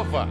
Selva!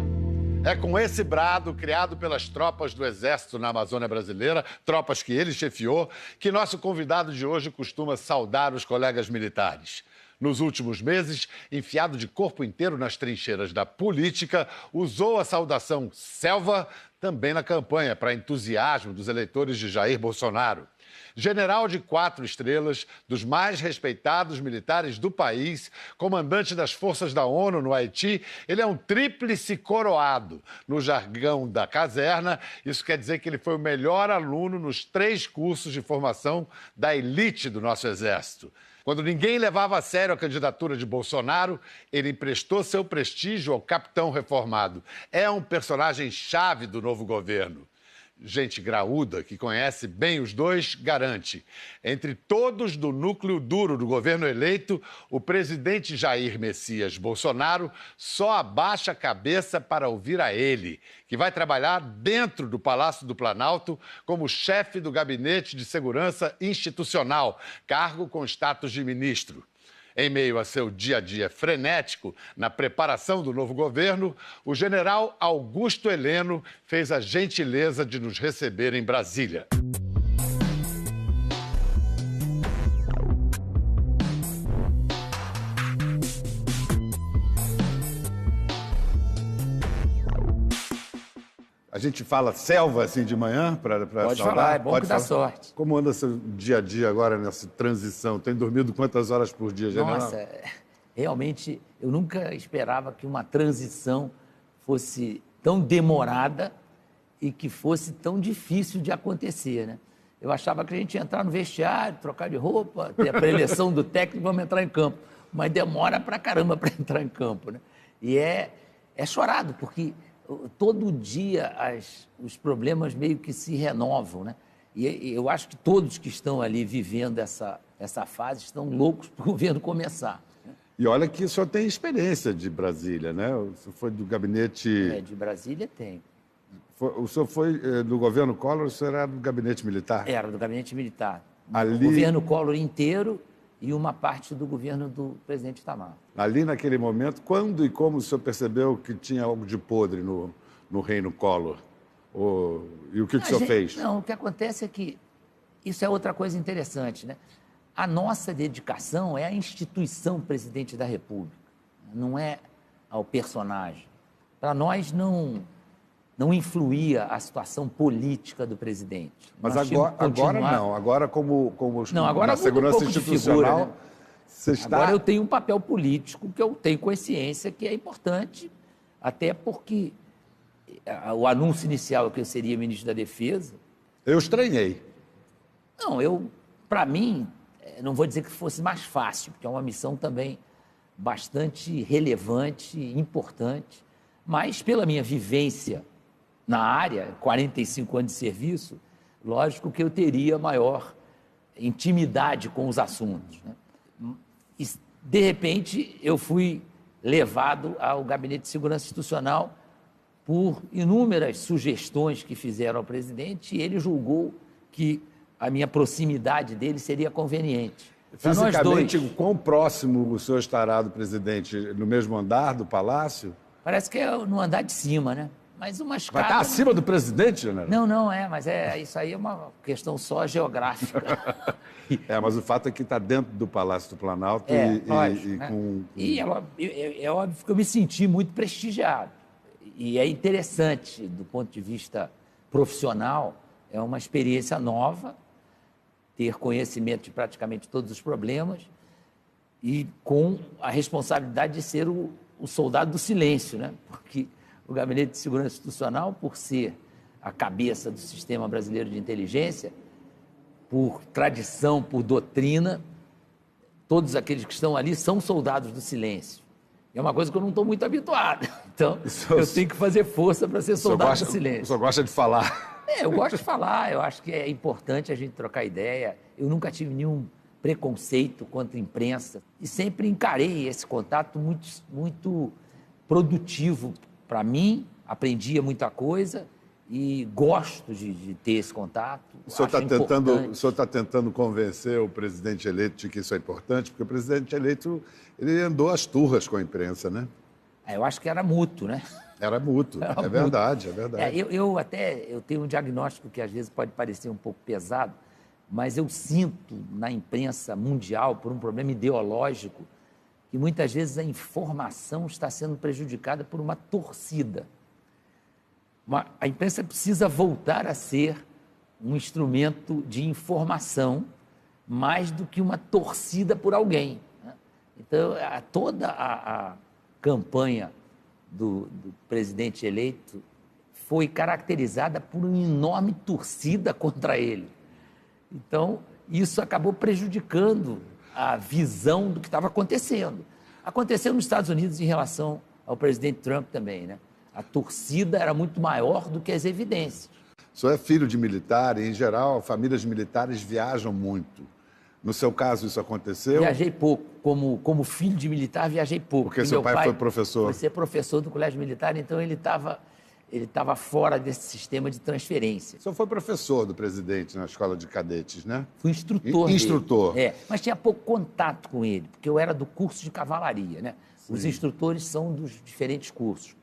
É com esse brado, criado pelas tropas do Exército na Amazônia brasileira, tropas que ele chefiou, que nosso convidado de hoje costuma saudar os colegas militares. Nos últimos meses, enfiado de corpo inteiro nas trincheiras da política, usou a saudação Selva também na campanha para entusiasmo dos eleitores de Jair Bolsonaro. General de 4 estrelas, dos mais respeitados militares do país, comandante das forças da ONU no Haiti, ele é um tríplice coroado. No jargão da caserna, isso quer dizer que ele foi o melhor aluno nos 3 cursos de formação da elite do nosso Exército. Quando ninguém levava a sério a candidatura de Bolsonaro, ele emprestou seu prestígio ao capitão reformado. É um personagem-chave do novo governo. Gente graúda, que conhece bem os dois, garante. Entre todos do núcleo duro do governo eleito, o presidente Jair Messias Bolsonaro só abaixa a cabeça para ouvir a ele, que vai trabalhar dentro do Palácio do Planalto como chefe do Gabinete de Segurança Institucional, cargo com status de ministro. Em meio a seu dia a dia frenético na preparação do novo governo, o general Augusto Heleno fez a gentileza de nos receber em Brasília. A gente fala selva assim de manhã para Pode saudar? falar, é bom que dá sorte. Como anda seu dia a dia agora nessa transição? Tem dormido quantas horas por dia, general? Nossa, realmente eu nunca esperava que uma transição fosse tão demorada e que fosse tão difícil de acontecer, né? Eu achava que a gente ia entrar no vestiário, trocar de roupa, ter a preleção do técnico e vamos entrar em campo. Mas demora pra caramba para entrar em campo, né? E é chorado, porque todo dia os problemas meio que se renovam, né? E eu acho que todos que estão ali vivendo essa fase estão loucos para o governo começar. E olha que o senhor tem experiência de Brasília, né? O senhor foi do gabinete... De Brasília tem. O senhor foi do governo Collor, o senhor era do gabinete militar? Era do gabinete militar. Ali... O governo Collor inteiro e uma parte do governo do presidente Itamar. Ali, naquele momento, quando e como o senhor percebeu que tinha algo de podre no reino Collor? E o que o senhor fez? Não, o que acontece é que isso é outra coisa interessante, né? A nossa dedicação é à instituição presidente da República, não é ao personagem. Para nós não influía a situação política do presidente. Mas agora não. Agora, como não, agora na segurança institucional, figura, né? Você está... Agora eu tenho um papel político que eu tenho consciência que é importante, até porque o anúncio inicial é que eu seria ministro da Defesa. Eu estranhei. Não, para mim, não vou dizer que fosse mais fácil, porque é uma missão também bastante relevante, importante, mas pela minha vivência na área, 45 anos de serviço, lógico que eu teria maior intimidade com os assuntos, né? E, de repente, eu fui levado ao Gabinete de Segurança Institucional por inúmeras sugestões que fizeram ao presidente e ele julgou que a minha proximidade dele seria conveniente. Fisicamente, quão próximo o senhor estará do presidente? No mesmo andar do palácio? Parece que é no andar de cima, né? Mas uma escada... Vai estar acima do presidente, general? Não, mas isso aí é uma questão só geográfica. Mas o fato é que está dentro do Palácio do Planalto lógico, né? É óbvio que eu me senti muito prestigiado. E é interessante, do ponto de vista profissional, é uma experiência nova, ter conhecimento de praticamente todos os problemas e com a responsabilidade de ser o soldado do silêncio, né? Porque o Gabinete de Segurança Institucional, por ser a cabeça do sistema brasileiro de inteligência, por tradição, por doutrina, todos aqueles que estão ali são soldados do silêncio. É uma coisa que eu não estou muito habituado. Então, eu tenho que fazer força para ser soldado do silêncio. O senhor gosta de falar? Eu gosto de falar. Eu acho que é importante a gente trocar ideia. Eu nunca tive nenhum preconceito contra a imprensa e sempre encarei esse contato muito produtivo para mim. Aprendia muita coisa e gosto de ter esse contato. O senhor está tentando convencer o presidente eleito de que isso é importante? Porque o presidente eleito ele andou às turras com a imprensa, né? Eu acho que era mútuo, né? Era mútuo, é verdade, é verdade. Eu tenho um diagnóstico que às vezes pode parecer um pouco pesado, mas eu sinto na imprensa mundial, por um problema ideológico, que muitas vezes a informação está sendo prejudicada por uma torcida. A imprensa precisa voltar a ser um instrumento de informação mais do que uma torcida por alguém, né? Então, toda a campanha do presidente eleito foi caracterizada por uma enorme torcida contra ele. Então, isso acabou prejudicando a visão do que estava acontecendo. Aconteceu nos Estados Unidos em relação ao presidente Trump também, né? A torcida era muito maior do que as evidências. O senhor é filho de militar e, em geral, famílias militares viajam muito. No seu caso, isso aconteceu? Viajei pouco. Como filho de militar, viajei pouco. Porque seu pai foi professor? Foi ser professor do colégio militar, então ele estava fora desse sistema de transferência. O senhor foi professor do presidente na escola de cadetes, né? Fui instrutor. Instrutor. Mas tinha pouco contato com ele, porque eu era do curso de cavalaria, né? Sim. Os instrutores são dos diferentes cursos.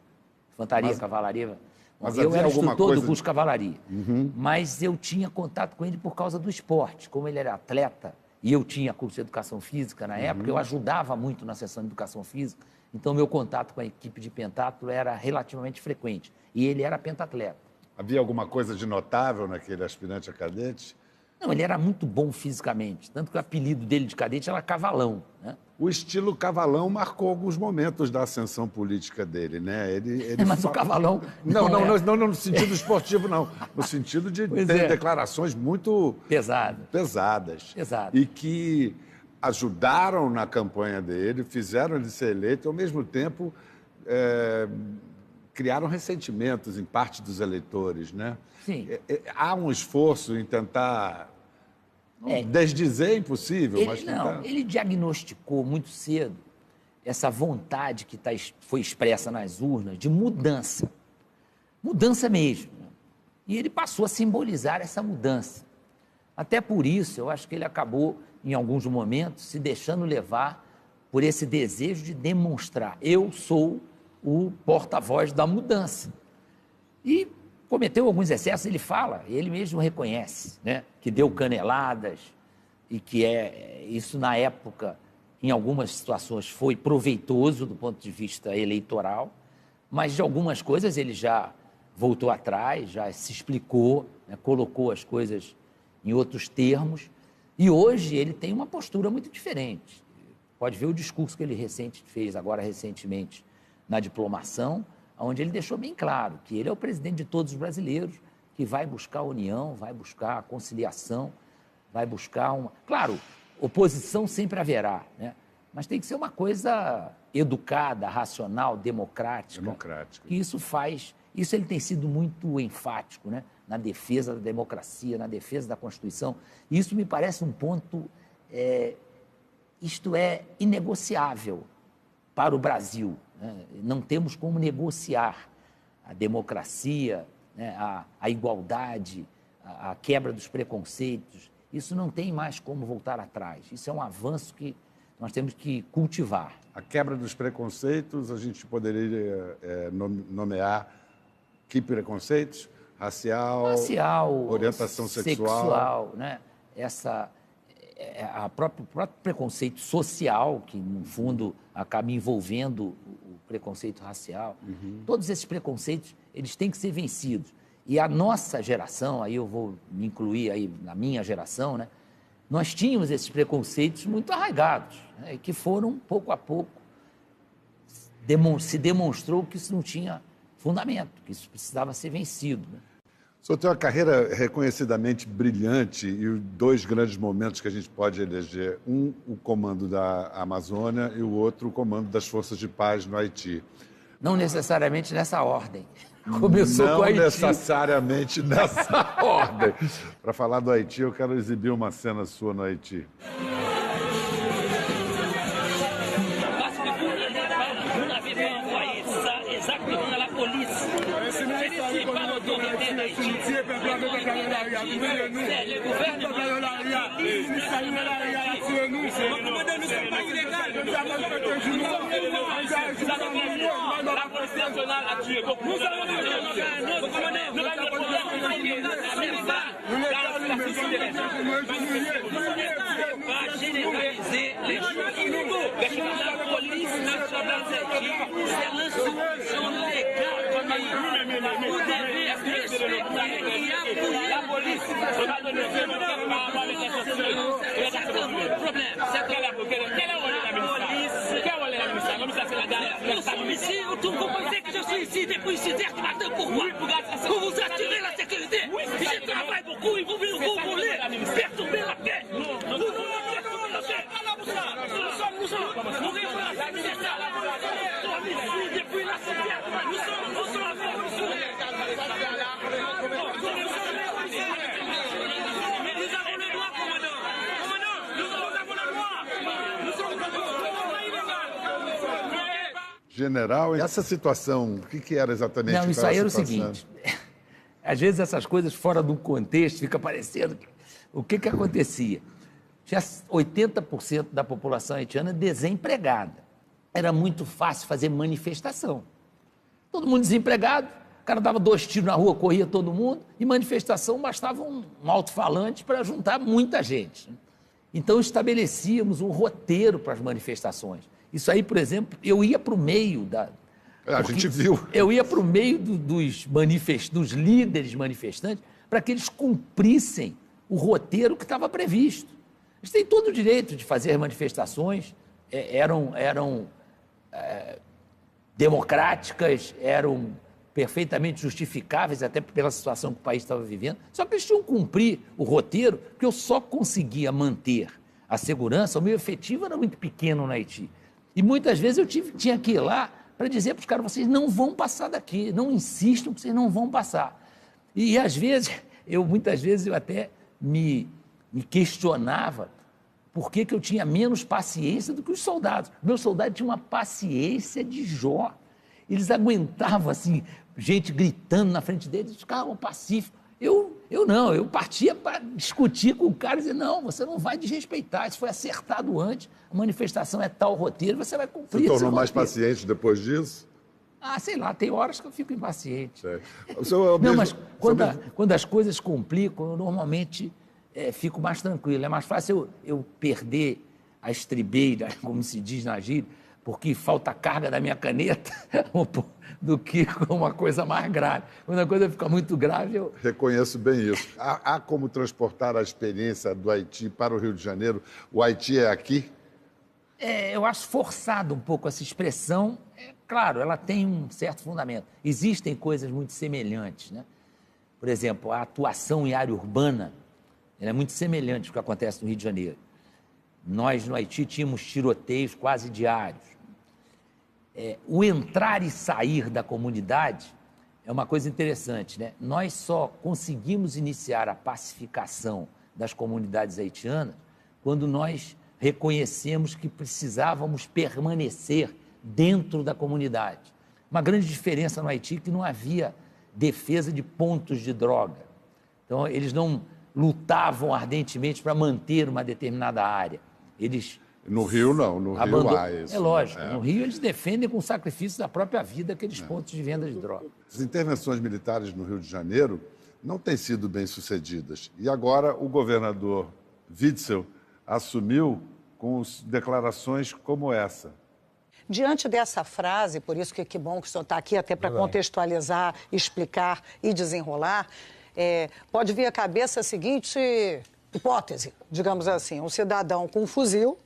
Infantaria, cavalaria. Mas eu era instrutor do curso de cavalaria. Uhum. Mas eu tinha contato com ele por causa do esporte. Como ele era atleta e eu tinha curso de educação física na época, eu ajudava muito na sessão de educação física. Então, meu contato com a equipe de pentatlo era relativamente frequente. E ele era pentatleta. Havia alguma coisa de notável naquele aspirante a cadete? Não, ele era muito bom fisicamente. Tanto que o apelido dele de cadete era Cavalão, né? O estilo Cavalão marcou alguns momentos da ascensão política dele, né? Mas o Cavalão... Não, no sentido esportivo, não. No sentido de ter declarações muito... Pesadas. E que ajudaram na campanha dele, fizeram ele ser eleito e, ao mesmo tempo, criaram ressentimentos em parte dos eleitores, né? Sim. Há um esforço em tentar... Desdizer é impossível, mas tentar... Ele diagnosticou muito cedo essa vontade que foi expressa nas urnas de mudança. Mudança mesmo. Né? E ele passou a simbolizar essa mudança. Até por isso, eu acho que ele acabou, em alguns momentos, se deixando levar por esse desejo de demonstrar: eu sou o porta-voz da mudança. E cometeu alguns excessos, ele mesmo reconhece, né? Que deu caneladas e que isso na época, em algumas situações, foi proveitoso do ponto de vista eleitoral, mas de algumas coisas ele já voltou atrás, já se explicou, né? Colocou as coisas em outros termos, e hoje ele tem uma postura muito diferente. Pode ver o discurso que ele fez agora recentemente na diplomação, onde ele deixou bem claro que ele é o presidente de todos os brasileiros, que vai buscar a união, vai buscar a conciliação, vai buscar uma... Claro, oposição sempre haverá, né? Mas tem que ser uma coisa educada, racional, democrática. Que isso ele tem sido muito enfático, né? Na defesa da democracia, na defesa da Constituição. E isso me parece um ponto, isto é inegociável para o Brasil. Não temos como negociar a democracia, né, a igualdade, a quebra dos preconceitos. Isso não tem mais como voltar atrás. Isso é um avanço que nós temos que cultivar. A quebra dos preconceitos, a gente poderia nomear que preconceitos? Racial, orientação sexual, né? O próprio preconceito social, que, no fundo, acaba envolvendo o preconceito racial. Todos esses preconceitos, eles têm que ser vencidos. E a nossa geração, aí eu vou me incluir aí na minha geração, né? Nós tínhamos esses preconceitos muito arraigados, né? Que foram, pouco a pouco, se demonstrou que isso não tinha fundamento, que isso precisava ser vencido, né? O senhor tem uma carreira reconhecidamente brilhante e dois grandes momentos que a gente pode eleger. Um, o comando da Amazônia, e o outro, o comando das Forças de Paz no Haiti. Não necessariamente nessa ordem. Começou com o Haiti. Não necessariamente nessa ordem. Para falar do Haiti, eu quero exibir uma cena sua no Haiti. Commandant, nous ne sommes pas illégaux. La police nationale a tué beaucoup. Nous allons généraliser les choses. La police nationale c'est l'institution légale. Vous devez respecter la police. C'est un autre problème. Ici, vous comprenez que je suis ici des policiers ce matin. Pourquoi? Pour vous assurer la sécurité. Je travaille beaucoup et vous voulez perturber la paix. Nous voulons perturber la paix. Nous sommes depuis la Syrie. Nous sommes General, essa situação, o que era exatamente? Não, isso aí era o seguinte. Às vezes essas coisas fora do contexto fica parecendo... O que acontecia? Tinha 80% da população haitiana desempregada. Era muito fácil fazer manifestação. Todo mundo desempregado, o cara dava 2 tiros na rua, corria todo mundo, e manifestação bastava um alto-falante para juntar muita gente. Então estabelecíamos um roteiro para as manifestações. Isso aí, por exemplo, eu ia para o meio da... A gente viu. Eu ia para o meio dos líderes manifestantes para que eles cumprissem o roteiro que estava previsto. Eles têm todo o direito de fazer manifestações, eram democráticas, eram perfeitamente justificáveis, até pela situação que o país estava vivendo, só que eles tinham que cumprir o roteiro, porque eu só conseguia manter a segurança, o meu efetivo era muito pequeno no Haiti. E muitas vezes eu tinha que ir lá para dizer para os caras, vocês não vão passar daqui, não insistam que vocês não vão passar. E às vezes, muitas vezes eu até me questionava por que eu tinha menos paciência do que os soldados. Meus soldados tinham uma paciência de Jó. Eles aguentavam, assim, gente gritando na frente deles, ficavam pacíficos. Eu partia para discutir com o cara e dizer, não, você não vai desrespeitar, isso foi acertado antes, a manifestação é tal roteiro, você vai cumprir esse roteiro. Você tornou mais paciente depois disso? Ah, sei lá, tem horas que eu fico impaciente. Mas quando as coisas complicam, eu normalmente fico mais tranquilo. É mais fácil eu perder a estribeira, como se diz na gíria, porque falta carga da minha caneta, do que uma coisa mais grave. Quando a coisa fica muito grave, eu... Reconheço bem isso. Há como transportar a experiência do Haiti para o Rio de Janeiro? O Haiti é aqui? Eu acho forçado um pouco essa expressão. Claro, ela tem um certo fundamento. Existem coisas muito semelhantes, né? Por exemplo, a atuação em área urbana ela é muito semelhante ao que acontece no Rio de Janeiro. Nós, no Haiti, tínhamos tiroteios quase diários. O entrar e sair da comunidade é uma coisa interessante, né? Nós só conseguimos iniciar a pacificação das comunidades haitianas quando nós reconhecemos que precisávamos permanecer dentro da comunidade. Uma grande diferença no Haiti é que não havia defesa de pontos de droga. Então, eles não lutavam ardentemente para manter uma determinada área. Eles... No Rio, não. No Rio há isso. É lógico. No Rio, eles defendem com sacrifício da própria vida aqueles pontos de venda de droga. As intervenções militares no Rio de Janeiro não têm sido bem-sucedidas. E agora o governador Witzel assumiu com declarações como essa. Diante dessa frase, por isso que bom que o senhor está aqui até para contextualizar, explicar e desenrolar, pode vir à cabeça a seguinte hipótese, digamos assim, um cidadão com um fuzil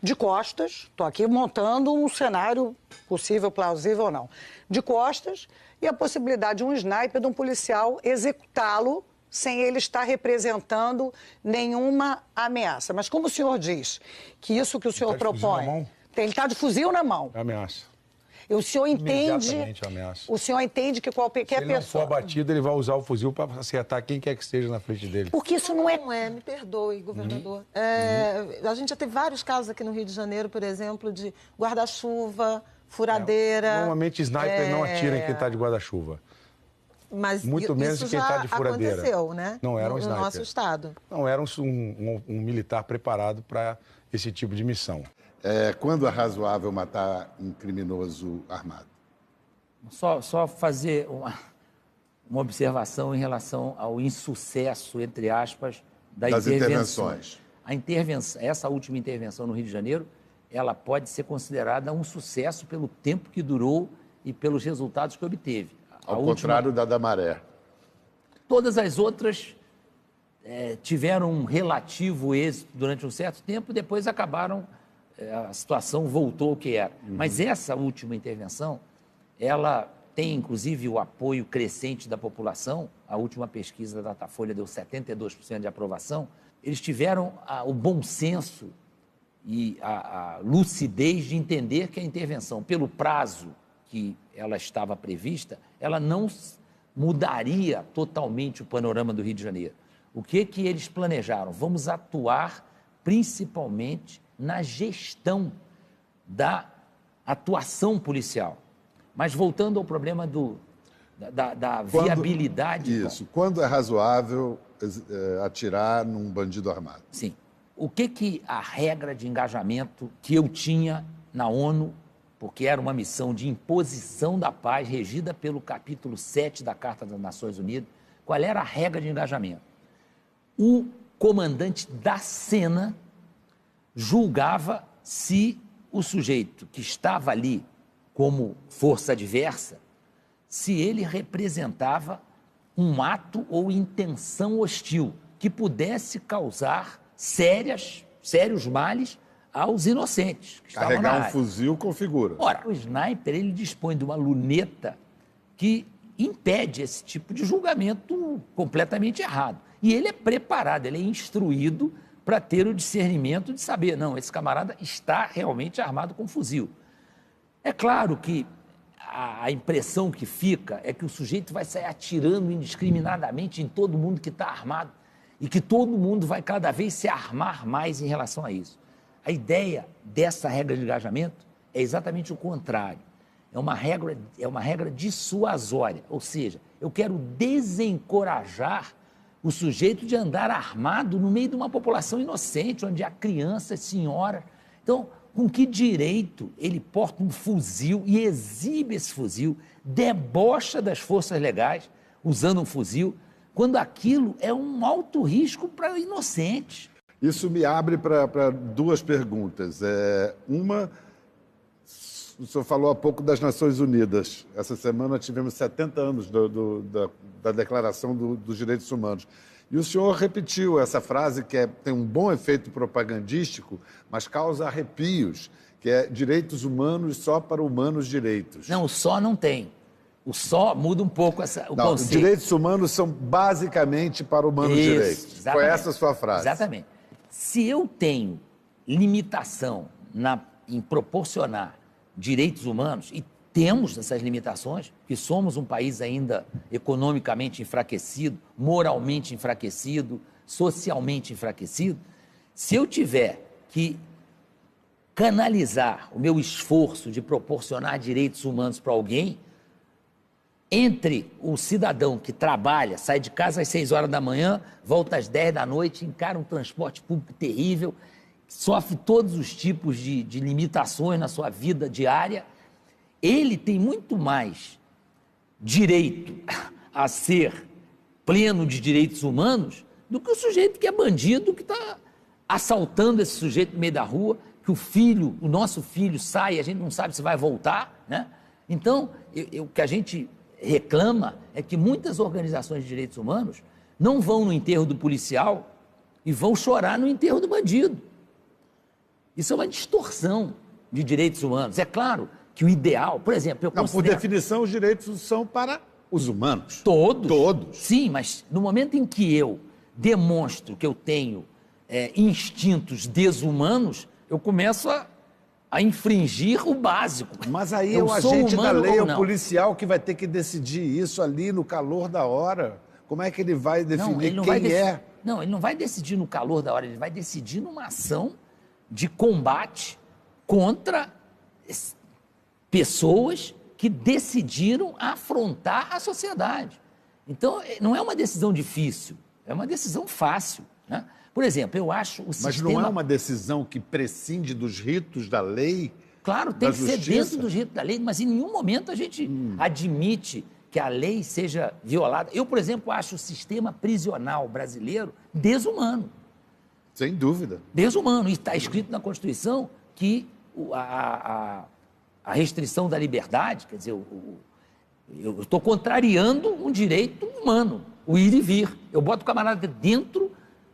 de costas, estou aqui montando um cenário possível, plausível ou não, de costas, e a possibilidade de um sniper, de um policial executá-lo sem ele estar representando nenhuma ameaça. Mas como o senhor diz que isso que o senhor propõe... Ele está de fuzil na mão. É ameaça. E o senhor entende... Imediatamente ameaça. O senhor entende que qualquer pessoa... Se ele não for abatido, ele vai usar o fuzil para acertar quem quer que esteja na frente dele. Porque isso não é... Não é, me perdoe, governador. A gente já teve vários casos aqui no Rio de Janeiro, por exemplo, de guarda-chuva, furadeira... Normalmente, sniper não atira em quem está de guarda-chuva. Mas muito menos isso de quem está de furadeira. aconteceu, né? Não era um no sniper. nosso estado. Não era um militar preparado para esse tipo de missão. Quando é razoável matar um criminoso armado? Só fazer uma observação em relação ao insucesso, entre aspas, das intervenções. Essa última intervenção no Rio de Janeiro, ela pode ser considerada um sucesso pelo tempo que durou e pelos resultados que obteve. Ao contrário da Maré. Todas as outras tiveram um relativo êxito durante um certo tempo, depois acabaram, a situação voltou ao que era. Mas essa última intervenção, ela tem inclusive o apoio crescente da população. A última pesquisa da Datafolha deu 72% de aprovação. Eles tiveram o bom senso e a lucidez de entender que a intervenção, pelo prazo que ela estava prevista, ela não mudaria totalmente o panorama do Rio de Janeiro. O que eles planejaram? Vamos atuar principalmente na gestão da atuação policial. Mas voltando ao problema da viabilidade... Isso. Quando é razoável atirar num bandido armado? Sim. O que a regra de engajamento que eu tinha na ONU, porque era uma missão de imposição da paz, regida pelo capítulo 7 da Carta das Nações Unidas, qual era a regra de engajamento? O comandante da cena julgava se o sujeito que estava ali como força adversa, se ele representava um ato ou intenção hostil que pudesse causar sérios males aos inocentes que estavam na área. Carregar um fuzil configura. Ora, o sniper, ele dispõe de uma luneta que impede esse tipo de julgamento completamente errado. E ele é preparado, ele é instruído para ter o discernimento de saber, não, esse camarada está realmente armado com fuzil. É claro que a impressão que fica é que o sujeito vai sair atirando indiscriminadamente em todo mundo que está armado e que todo mundo vai cada vez se armar mais em relação a isso. A ideia dessa regra de engajamento é exatamente o contrário. É uma regra dissuasória, ou seja, eu quero desencorajar o sujeito de andar armado no meio de uma população inocente, onde há crianças, senhoras. Então, com que direito ele porta um fuzil e exibe esse fuzil, debocha das forças legais usando um fuzil, quando aquilo é um alto risco para inocentes? Isso me abre para duas perguntas. Uma, o senhor falou há pouco das Nações Unidas. Essa semana tivemos 70 anos da Declaração dos Direitos Humanos. E o senhor repetiu essa frase que tem um bom efeito propagandístico, mas causa arrepios, que é direitos humanos só para humanos direitos. Não, o só não tem. O só muda um pouco o conceito. Os direitos humanos são basicamente para humanos direitos. Exatamente. Foi essa a sua frase. Exatamente. Se eu tenho limitação em proporcionar direitos humanos, e temos essas limitações, que somos um país ainda economicamente enfraquecido, moralmente enfraquecido, socialmente enfraquecido, se eu tiver que canalizar o meu esforço de proporcionar direitos humanos para alguém, entre o cidadão que trabalha, sai de casa às 6 horas da manhã, volta às 10 da noite, encara um transporte público terrível, sofre todos os tipos de limitações na sua vida diária, ele tem muito mais direito a ser pleno de direitos humanos do que o sujeito que é bandido, que está assaltando esse sujeito no meio da rua, que o nosso filho sai e a gente não sabe se vai voltar, né? Então, o que a gente reclama é que muitas organizações de direitos humanos não vão no enterro do policial e vão chorar no enterro do bandido. Isso é uma distorção de direitos humanos. É claro que o ideal, por exemplo, eu considero... Por definição, os direitos são para os humanos. Todos. Todos. Sim, mas no momento em que eu demonstro que eu tenho instintos desumanos, eu começo a infringir o básico. Mas aí eu o agente da lei, o o policial, que vai ter que decidir isso ali no calor da hora. Como é que ele vai definir quem é? Não, ele não vai decidir no calor da hora, ele vai decidir numa ação de combate contra pessoas que decidiram afrontar a sociedade. Então, não é uma decisão difícil, é uma decisão fácil, né? Por exemplo, eu acho o Mas sistema... não é uma decisão que prescinde dos ritos da lei? Claro, tem da que ser justiça? dentro dos ritos da lei, mas em nenhum momento a gente admite que a lei seja violada. Eu, por exemplo, acho o sistema prisional brasileiro desumano. Sem dúvida. Desumano. E está escrito na Constituição que a restrição da liberdade, quer dizer, eu estou contrariando um direito humano, o ir e vir. Eu boto o camarada dentro,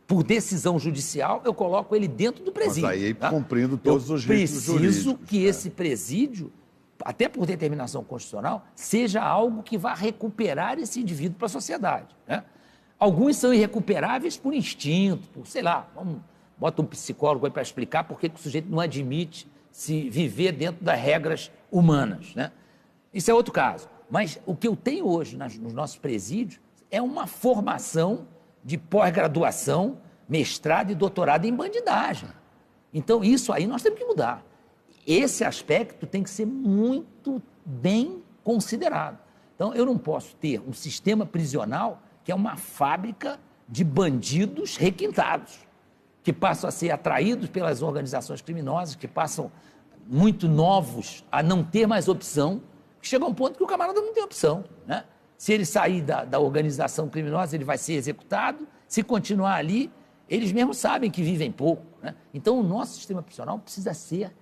por decisão judicial, eu coloco ele dentro do presídio. Mas aí tá? cumprindo todos os ritos preciso jurídicos. que esse presídio, até por determinação constitucional, seja algo que vá recuperar esse indivíduo para a sociedade, né? Alguns são irrecuperáveis por instinto, por, sei lá, bota um psicólogo aí para explicar por que o sujeito não admite se viver dentro das regras humanas, né? Isso é outro caso. Mas o que eu tenho hoje nos nossos presídios é uma formação de pós-graduação, mestrado e doutorado em bandidagem. Então, isso aí nós temos que mudar. Esse aspecto tem que ser muito bem considerado. Então, eu não posso ter um sistema prisional que é uma fábrica de bandidos requintados, que passam a ser atraídos pelas organizações criminosas, que passam muito novos a não ter mais opção, que chega a um ponto que o camarada não tem opção, né? Se ele sair da organização criminosa, ele vai ser executado. Se continuar ali, eles mesmos sabem que vivem pouco, né? Então, o nosso sistema prisional precisa ser,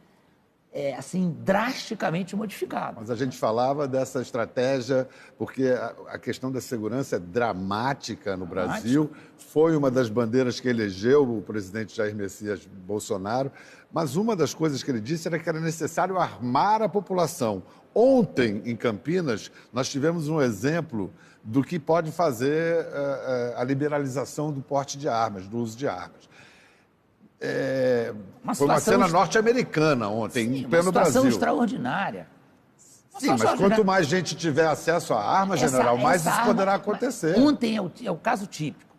assim, drasticamente modificado. Mas a gente falava dessa estratégia, porque a questão da segurança é dramática no Brasil. Foi uma das bandeiras que elegeu o presidente Jair Messias Bolsonaro. Mas uma das coisas que ele disse era que era necessário armar a população. Ontem, em Campinas, nós tivemos um exemplo do que pode fazer a liberalização do porte de armas, do uso de armas. Foi uma cena norte-americana ontem, Sim, em pleno uma Brasil. situação extraordinária. Sim, mas quanto mais gente tiver acesso à arma, general, mais isso poderá acontecer. Ontem é o caso típico.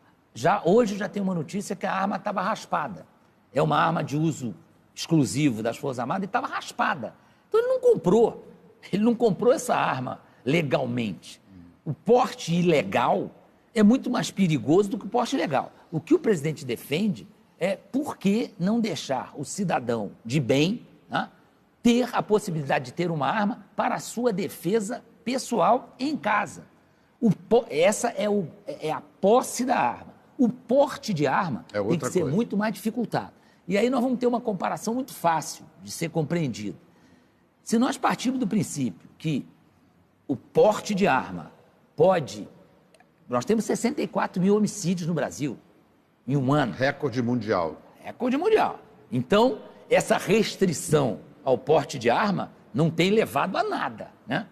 Hoje já tem uma notícia que a arma estava raspada. É uma arma de uso exclusivo das Forças Armadas e estava raspada. Então ele não comprou. Ele não comprou essa arma legalmente. O porte ilegal é muito mais perigoso do que o porte legal. O que o presidente defende é por que não deixar o cidadão de bem, né, ter a possibilidade de ter uma arma para a sua defesa pessoal em casa. Essa é a posse da arma. O porte de arma tem que ser muito mais dificultado. E aí nós vamos ter uma comparação muito fácil de ser compreendido. Se nós partirmos do princípio que o porte de arma pode... Nós temos 64 mil homicídios no Brasil em um ano. Recorde mundial. Recorde mundial. Então, essa restrição ao porte de arma não tem levado a nada, né?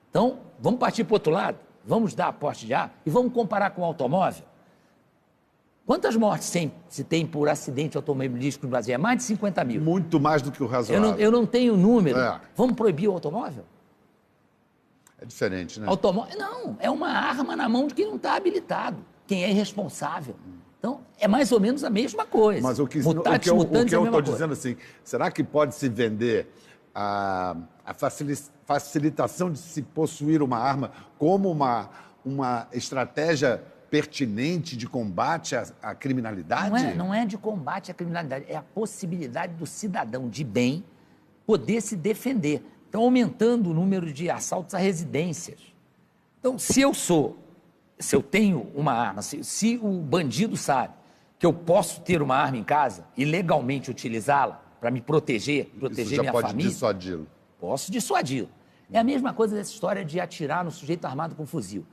Então, vamos partir para o outro lado, vamos dar porte de arma e vamos comparar com o automóvel. Quantas mortes se tem por acidente automobilístico no Brasil? É mais de 50 mil. Muito mais do que o razoável. Eu não tenho número. Vamos proibir o automóvel? É diferente, né? Não, é uma arma na mão de quem não está habilitado, quem é irresponsável. Então, é mais ou menos a mesma coisa. Mas o que eu estou dizendo assim, será que pode se vender a facilitação de se possuir uma arma como uma estratégia pertinente de combate à criminalidade? Não é de combate à criminalidade, é a possibilidade do cidadão de bem poder se defender. Então, aumentando o número de assaltos a residências. Então, se eu tenho uma arma, se o bandido sabe que eu posso ter uma arma em casa e legalmente utilizá-la para me proteger minha família... Isso já pode dissuadi-lo. Posso dissuadi-lo. É a mesma coisa dessa história de atirar no sujeito armado com fuzil.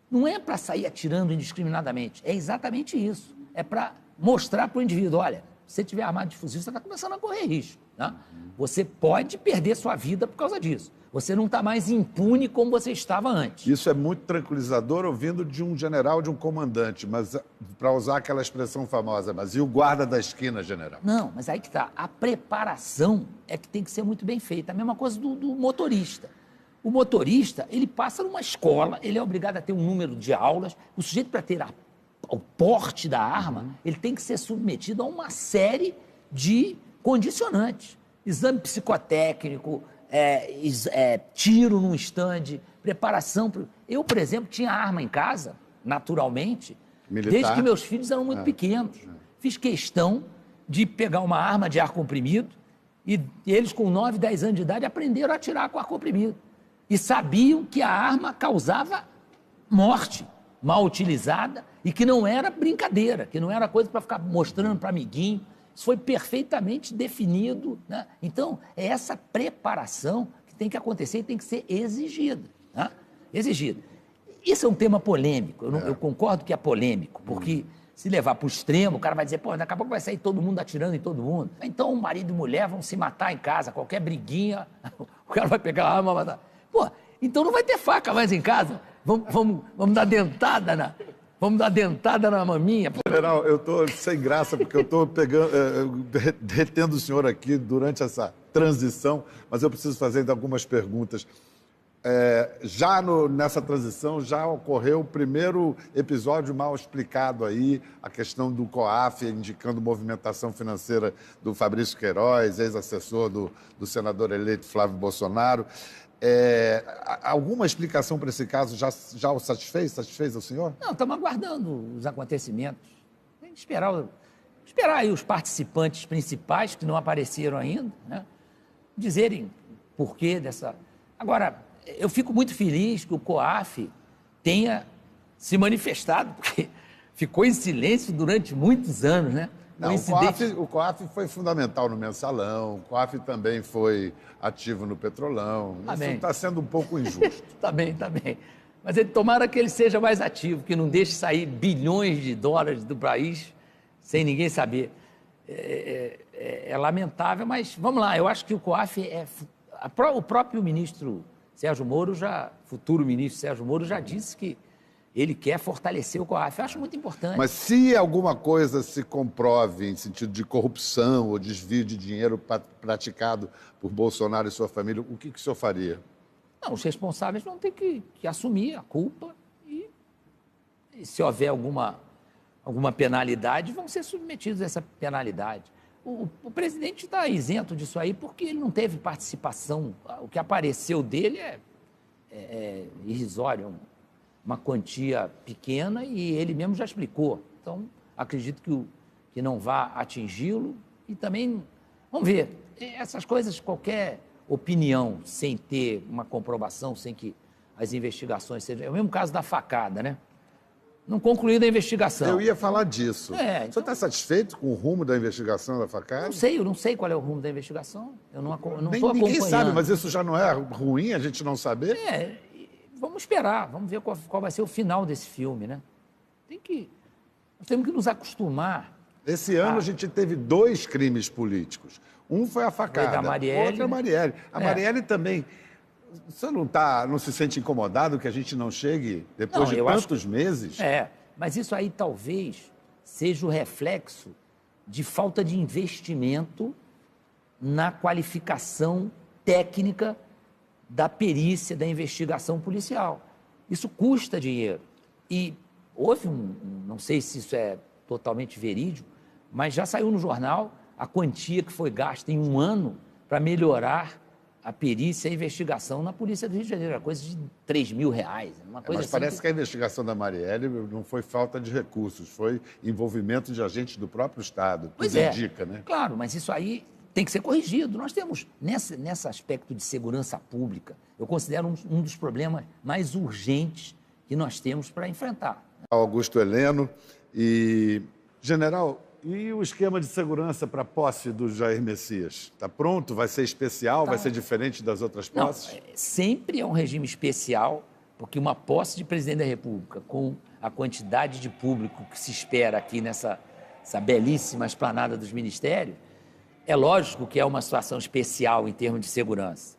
Não é para sair atirando indiscriminadamente, é exatamente isso. É para mostrar para o indivíduo, olha, se você tiver armado de fuzil, você está começando a correr risco, né? Você pode perder sua vida por causa disso. Você não está mais impune como você estava antes. Isso é muito tranquilizador ouvindo de um general, de um comandante, mas para usar aquela expressão famosa, mas e o guarda da esquina, general? Não, mas aí que está. A preparação é que tem que ser muito bem feita. A mesma coisa do motorista. O motorista, ele passa numa escola, ele é obrigado a ter um número de aulas. O sujeito, para ter o porte da arma, ele tem que ser submetido a uma série de condicionantes. Exame psicotécnico, tiro num estande, preparação. Eu, por exemplo, tinha arma em casa naturalmente, Militar. desde que meus filhos eram muito pequenos. Fiz questão de pegar uma arma de ar comprimido e eles, com 9, 10 anos de idade, aprenderam a atirar com ar comprimido. E sabiam que a arma causava morte mal utilizada e que não era brincadeira, que não era coisa para ficar mostrando para amiguinho. Isso foi perfeitamente definido, né? Então, é essa preparação que tem que acontecer e tem que ser exigida, né? Exigida. Isso é um tema polêmico, eu concordo que é polêmico, porque se levar para o extremo, o cara vai dizer, pô, daqui a pouco vai sair todo mundo atirando em todo mundo. Então, marido e mulher vão se matar em casa, qualquer briguinha, o cara vai pegar a arma e matar. Pô, então não vai ter faca mais em casa. Vamos dar dentada na maminha. General, eu estou sem graça porque eu estou retendo o senhor aqui durante essa transição, mas eu preciso fazer ainda algumas perguntas. Nessa transição já ocorreu o primeiro episódio mal explicado aí, a questão do COAF indicando movimentação financeira do Fabrício Queiroz, ex-assessor do senador eleito Flávio Bolsonaro. Alguma explicação para esse caso já o satisfez? Satisfez o senhor? Não, estamos aguardando os acontecimentos. Tem que esperar aí os participantes principais, que não apareceram ainda, né, dizerem por que dessa... Agora, eu fico muito feliz que o COAF tenha se manifestado, porque ficou em silêncio durante muitos anos, né? Não, o COAF foi fundamental no Mensalão, o COAF também foi ativo no Petrolão. Isso está sendo um pouco injusto. Tá bem. Mas tomara que ele seja mais ativo, que não deixe sair bilhões de dólares do país sem ninguém saber. É lamentável, mas vamos lá, eu acho que o COAF o próprio ministro Sérgio Moro, futuro ministro Sérgio Moro, já disse que ele quer fortalecer o COAF. Eu acho muito importante. Mas se alguma coisa se comprove em sentido de corrupção ou desvio de dinheiro praticado por Bolsonaro e sua família, o que o senhor faria? Não, os responsáveis vão ter que assumir a culpa e se houver alguma penalidade, vão ser submetidos a essa penalidade. O presidente está isento disso aí porque ele não teve participação. O que apareceu dele é irrisório, uma quantia pequena, e ele mesmo já explicou. Então, acredito que não vá atingi-lo. E também, vamos ver, essas coisas, qualquer opinião sem ter uma comprovação, sem que as investigações sejam... É o mesmo caso da facada, né? Não concluída a investigação. Eu ia falar disso. Então... O senhor está satisfeito com o rumo da investigação da facada? Eu não sei qual é o rumo da investigação. Eu não estou acompanhando. Ninguém sabe, mas isso já não é ruim a gente não saber? Vamos esperar, vamos ver qual vai ser o final desse filme, né? Nós temos que nos acostumar. Esse ano a gente teve 2 crimes políticos. Um foi a facada, da Marielle, o outro é a Marielle. A Marielle também... O senhor não se sente incomodado que a gente não chegue depois de tantos meses? Mas isso aí talvez seja o reflexo de falta de investimento na qualificação técnica da perícia, da investigação policial. Isso custa dinheiro. E houve não sei se isso é totalmente verídico, mas já saiu no jornal a quantia que foi gasta em um ano para melhorar a perícia e a investigação na Polícia do Rio de Janeiro. Era coisa de R$3.000, uma coisa mas assim. Parece que a investigação da Marielle não foi falta de recursos, foi envolvimento de agentes do próprio Estado. Pois indica, né? Claro, mas isso aí tem que ser corrigido. Nós temos, nesse aspecto de segurança pública, eu considero um dos problemas mais urgentes que nós temos para enfrentar. Augusto Heleno General, e o esquema de segurança para a posse do Jair Messias? Está pronto? Vai ser especial? Vai ser diferente das outras posses? Não, sempre é um regime especial, porque uma posse de presidente da República, com a quantidade de público que se espera aqui nessa belíssima esplanada dos ministérios, é lógico que é uma situação especial em termos de segurança.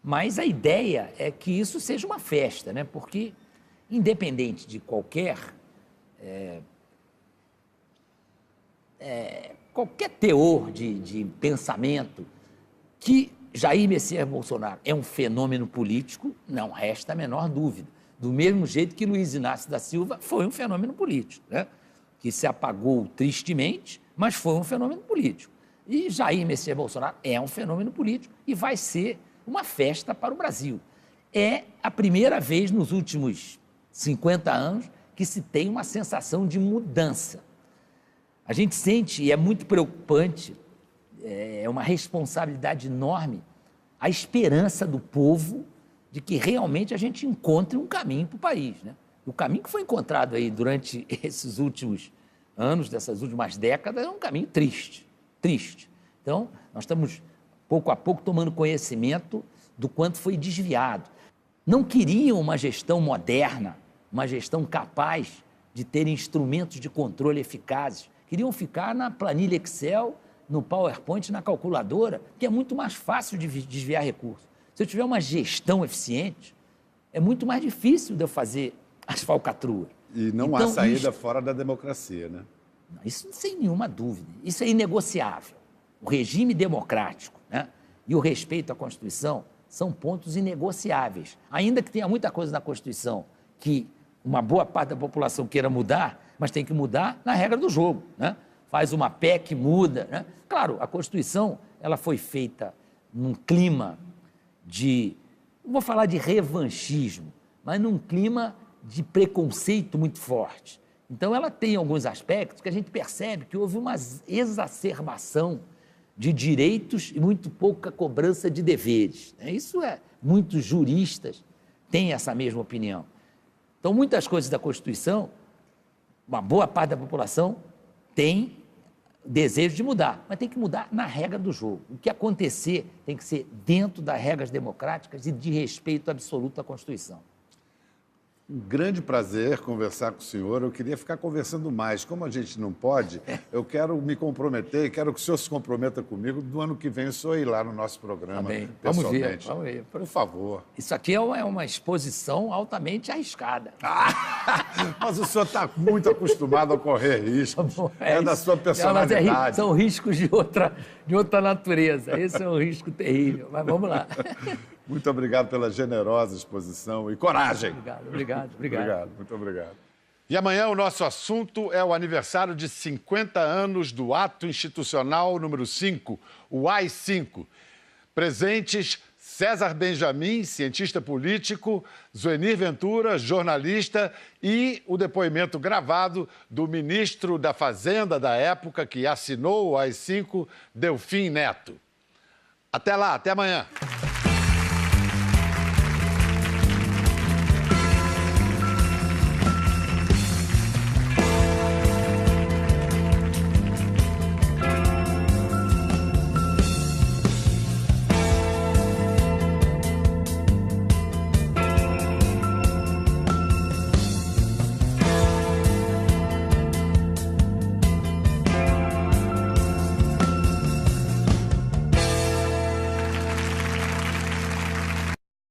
Mas a ideia é que isso seja uma festa, né? Porque, independente de qualquer teor de pensamento, que Jair Messias Bolsonaro é um fenômeno político, não resta a menor dúvida. Do mesmo jeito que Luiz Inácio da Silva foi um fenômeno político, né? Que se apagou tristemente, mas foi um fenômeno político. E Jair Messias Bolsonaro é um fenômeno político e vai ser uma festa para o Brasil. É a primeira vez nos últimos 50 anos que se tem uma sensação de mudança. A gente sente, e é muito preocupante, é uma responsabilidade enorme, a esperança do povo de que realmente a gente encontre um caminho para o país, né? O caminho que foi encontrado aí durante esses últimos anos, dessas últimas décadas, é um caminho triste, triste. Então, nós estamos, pouco a pouco, tomando conhecimento do quanto foi desviado. Não queriam uma gestão moderna, uma gestão capaz de ter instrumentos de controle eficazes. Queriam ficar na planilha Excel, no PowerPoint, na calculadora, que é muito mais fácil de desviar recursos. Se eu tiver uma gestão eficiente, é muito mais difícil de eu fazer as falcatruas. E não há saída fora da democracia, né? Isso sem nenhuma dúvida. Isso é inegociável. O regime democrático, né, e o respeito à Constituição são pontos inegociáveis. Ainda que tenha muita coisa na Constituição que uma boa parte da população queira mudar, mas tem que mudar na regra do jogo, né? Faz uma PEC, muda, né? Claro, a Constituição ela foi feita num clima de, não vou falar de revanchismo, mas num clima de preconceito muito forte. Então, ela tem alguns aspectos que a gente percebe que houve uma exacerbação de direitos e muito pouca cobrança de deveres. Isso muitos juristas têm essa mesma opinião. Então, muitas coisas da Constituição, uma boa parte da população tem desejo de mudar, mas tem que mudar na regra do jogo. O que acontecer tem que ser dentro das regras democráticas e de respeito absoluto à Constituição. Um grande prazer conversar com o senhor. Eu queria ficar conversando mais. Como a gente não pode, eu quero me comprometer, quero que o senhor se comprometa comigo. Do ano que vem, o senhor ir lá no nosso programa, pessoalmente. Vamos ver. Por favor. Isso aqui é uma exposição altamente arriscada. Mas o senhor está muito acostumado a correr riscos. É da sua personalidade. Mas são riscos de outra natureza. Esse é um risco terrível. Mas vamos lá. Muito obrigado pela generosa exposição e coragem. Obrigado. Muito obrigado. E amanhã o nosso assunto é o aniversário de 50 anos do Ato Institucional número 5, o AI-5. Presentes César Benjamin, cientista político, Zuenir Ventura, jornalista, e o depoimento gravado do ministro da Fazenda da época, que assinou o AI-5, Delfim Neto. Até lá, até amanhã.